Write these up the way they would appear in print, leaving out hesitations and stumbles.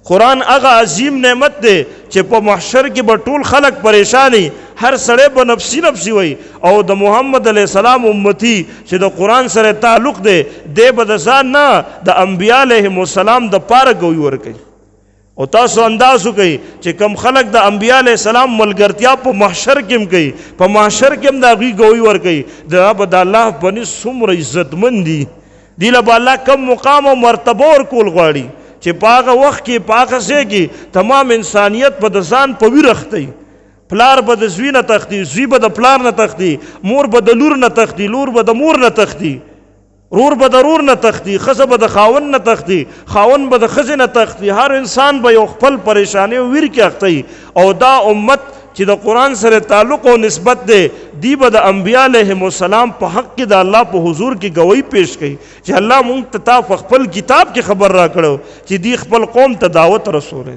قرآن هغه عظیم نعمت دی چې په محشر کې به ټول خلق پریشانی، هر سړی به نفسی نفسی وي، او د محمد علیه السلام امتی چې د قرآن سره تعلق دی دی به د ځان نه د انبیا علیهم السلام د پاره ګوی ورکوي. او تاسو انداز وکئ چې کم خلق د انبیا علیه السلام ملګرتیا په محشر کې هم کوي، په محشر کې هم د هغوی ګوی ورکوي، دا به د الله په نس څومره عزتمند دي، دی له به الله کم مقام او مرتبه ورکول غواړي چې په هغه وخت کې په هغه ځای کې تمام انسانیت به د ځان په ویر اختی، پلار به د زوی نه تختی، زوی به د پلار نه تختی، مور به د لور نه تختی، لور به د مور نه تختی، رور به د رور نه تختی، ښځه به د خاون نه تختی، خاون به د ښځې نه تختی، هر انسان به یو خپل پریشانی او ویر کې اختی. او دا امت چې د قرآن سره تعلق او نسبت دی دی به د انبیا علیهم السلام په حق کې د الله په حضور کې گوی پیش کوي چې الله مونږ ته تا په خپل کتاب کې خبر را کړو چې دی خپل قوم ته دعوت رسولی،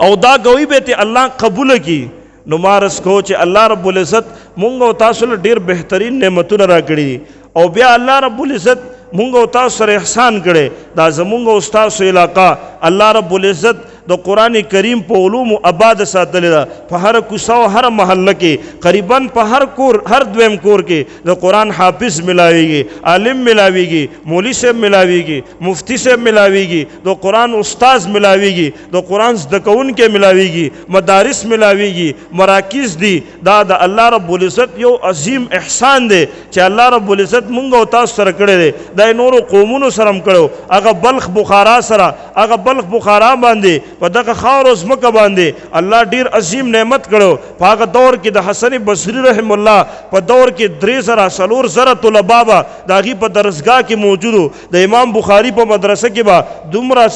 او دا گوی به ته الله قبول کړي. نو مارس کو چې الله رب العزت مونږ او تاسو له ډیر بهترین نعمتونه را کړي، او بیا الله رب العزت مونږ او تاسو سره احسان کړي. دا زمونږ او تاسو علاقہ الله رب العزت د قرآن کریم په علوم آباد ساتلې ده، په هر کوڅه او هر محله کې قریبا په هر کور هر دویم کور کې د قرآن حافظ ملاویږي، عالم ملاویږي، مولوی صاحب ملاویږي، مفتی صاحب ملاویږي، د قرآن استاذ ملاویږي، د قرآن زده کوونکی ملاویږي، مدارس ملاویږي، مراکز دي. دا د الله رب العزت یو عظیم احسان دی چې الله رب العزت مونږ او تاسو سره کړی دی. دا نورو قومونو سره هم کړو، هغه بلخ بخارا سره، هغه بلخ بخارا باندې په دغه خاورو ځمکه باندې الله ډیر عظیم نعمت کړو. په هغه دور کې د حسن بصري رحم الله په دور کې 3,000 طلبا به د هغې په درسګاه کې موجودو، د امام بخاري په مدرسه کې به دومره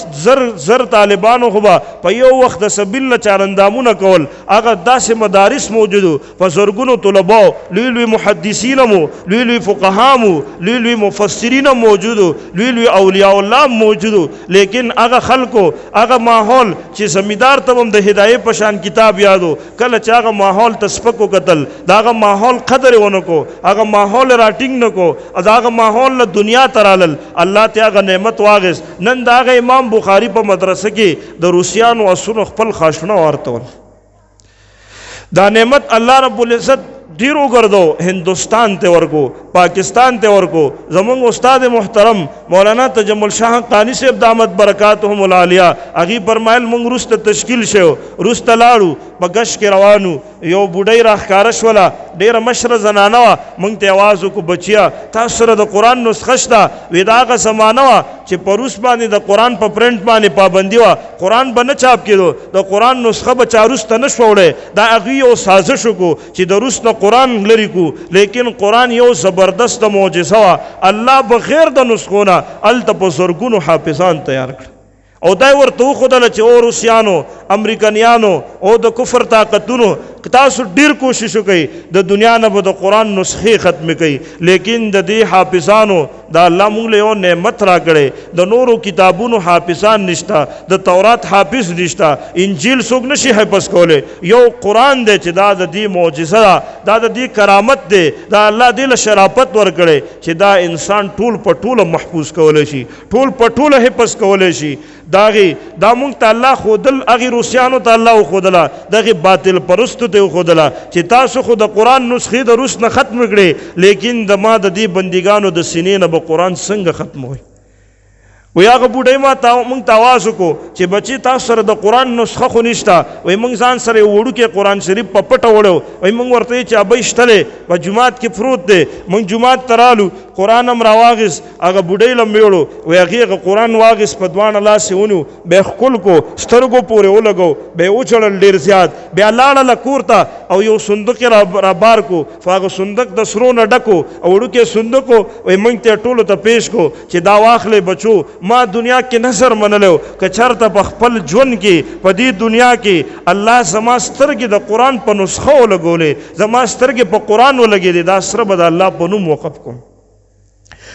زر طالبانو خو به په یو وخت د سبیل نه چارندامونه کول، هغه داسې مدارس موجودو، په زرګونو طلباو، لوی لوی محدثین مو، لوی لوی فقها مو، لوی لوی مفسرین موجودو، لوی لوی اولیاء الله موجودو. لیکن هغه خلکو هغه ماحول چې زمیدار ته هم د هدایت په شان کتاب یادو، کله چې هغه ماحول ته سپکو کتل، د هغه ماحول قدر ونه کو، هغه ماحول راټینګ نه کو، د هغه ماحول له دنیا ته رالل، الله ته هغه نعمت واغست. نن د هغه امام بخاري په مدرسه کې د روسیانو اسونو خپل خاشونه ورتول. دا نعمت الله رب العزت ډیر وګرځو، هندوستان ته ورکو، پاکستان ته ورکو. زمونږ استاد محترم مولانا تجمل شاه قانی صاحب دامت برکاتهم العالیه هغې فرمایل مونږ وروسته تشکیل شو، وروسته لاړو په ګشت کې روانو، یو بوډۍ راښکاره شوله، ډېره مشره زنانه وه. مونږ ته یې آواز وکړو بچیه تاسو سره د قرآن نسخه شته؟ وی دا هغه زمانه وه چې په روس باندې د قرآن په پرنټ باندې پابندي وه، قرآن به نه چاپ کېدو، د قرآن نسخه به چا روس ته نه شوه وړی. دا هغوی یو سازش وکړو چې د روس نه قرآن لري کو، لیکن قرآن یو زبردست معجزه وه. الله بغیر د نسخو نه هلته په زرګونو حافظان تیار کړ، او دا ورته وښودله چې او روسیانو، امریکنیانو او د کفر طاقتونو تاسو ډیر کوشش وکئ د دنیا نه به د قرآن نسخې ختمې کوي، لیکن د دې حافظانو دا الله موږ له یو نعمت را کړی. د نورو کتابونو حافظان نشته، د تورات حافظ نشته، انجیل څوک نشي حفظ کولی، یو قرآن دی چې دا د دې معجزه ده، دا د دې کرامت دی، دا الله دې له شرافت ورکړی چې دا انسان ټول په ټوله محفوظ کولی شي، ټول په ټوله حفظ کولی شي. دا مونږ ته الله ښودل، هغې روسیانو ته الله وښودله، دغې باطل پرستو ته وښودله چې تاسو خو د قرآن نسخې د روس نه ختم کړې، لیکن د ما د دې بندګانو د سینې نه به قرآن څنګه ختموي؟ وی هغه بوډۍ مونږ ته آواز وکړو چې بچې تاسو سره د قرآن نسخه خو نشته. وی مونږ ځان سره یو وړوکی قرآن شریف په پټه وړو. وی مونږ ورته وی چې ابۍ شتلی په جومات کې پروت دی. مونږ جومات ته رالو، قرآن هم راواغېست، هغه بوډۍ له مې وړو. وی هغې هغه قرآن واغېست، په دواړه لاس یې ونیو، بیا یې ښکل کو، سترګو پورې ولګو، بیا یې وچړل ډېر زیات، بیا لاړله کور ته او یو صندوق یې رابار کو. خو هغه صندوق د سرو نه ډکو او وړوکی صندوق و. وی مونږ ته یې ټولو ته پیش کو چې دا واخلئ بچو، ما دنیا کې نظر منلو که چرته په خپل ژوند کې په دې دنیا کې الله زما سترګې د قرآن په نسخه ولګولې، زما سترګې په قرآن ولګېدې، دا سره به د الله په نوم وقف کوم.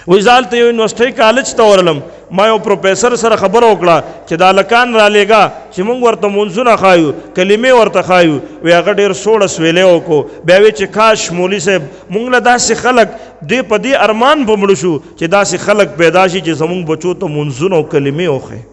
وی زه هلته یو یونیورسټۍ کالج ته ورلم، ما یو پروفیسر سره خبره وکړه چې دا هلکان رالیږه چې موږ ورته مونځونه ښایو، کلمې ورته ښایو. وی هغه ډېر سوړه سویلی وکړو. بیا وی چې کاش مولوي صاحب موږ له داسې خلک په دې ارمان به مړه شو چې داسې خلک پیدا شي چې زموږ بچو ته مونځونه او کلمې وښیي.